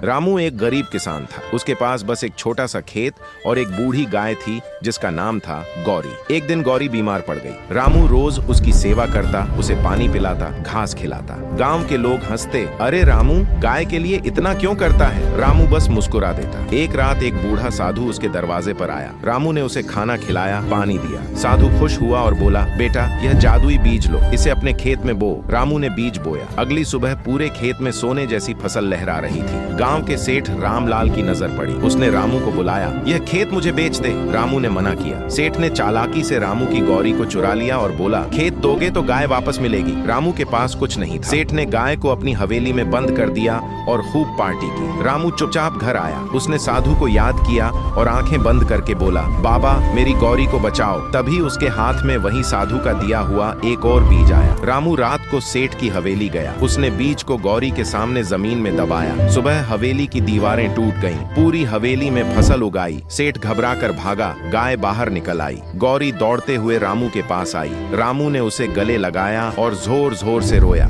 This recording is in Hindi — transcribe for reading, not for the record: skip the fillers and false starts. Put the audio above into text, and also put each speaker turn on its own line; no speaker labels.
रामू एक गरीब किसान था। उसके पास बस एक छोटा सा खेत और एक बूढ़ी गाय थी जिसका नाम था गौरी। एक दिन गौरी बीमार पड़ गई। रामू रोज उसकी सेवा करता, उसे पानी पिलाता, घास खिलाता। गांव के लोग हंसते, अरे रामू गाय के लिए इतना क्यों करता है? रामू बस मुस्कुरा देता। एक रात एक बूढ़ा साधु उसके दरवाजे पर आया। रामू ने उसे खाना खिलाया, पानी दिया। साधु खुश हुआ और बोला, बेटा यह जादुई बीज लो, इसे अपने खेत में बो। रामू ने बीज बोया। अगली सुबह पूरे खेत में सोने जैसी फसल लहरा रही थी। गांव के सेठ रामलाल की नजर पड़ी। उसने रामू को बुलाया, यह खेत मुझे बेच दे। रामू ने मना किया। सेठ ने चालाकी से रामू की गौरी को चुरा लिया और बोला, खेत दोगे तो गाय वापस मिलेगी। रामू के पास कुछ नहीं था। सेठ ने गाय को अपनी हवेली में बंद कर दिया और खूब पार्टी की। रामू चुपचाप घर आया। उसने साधु को याद किया और आंखें बंद करके बोला, बाबा मेरी गौरी को बचाओ। तभी उसके हाथ में वही साधु का दिया हुआ एक और बीज आया। रामू रात को सेठ की हवेली गया। उसने बीज को गौरी के सामने जमीन में दबाया। सुबह हवेली की दीवारें टूट गईं। पूरी हवेली में फसल उगाई। सेठ घबरा कर भागा। गाय बाहर निकल आई। गौरी दौड़ते हुए रामू के पास आई। रामू ने उसे गले लगाया और जोर जोर से रोया।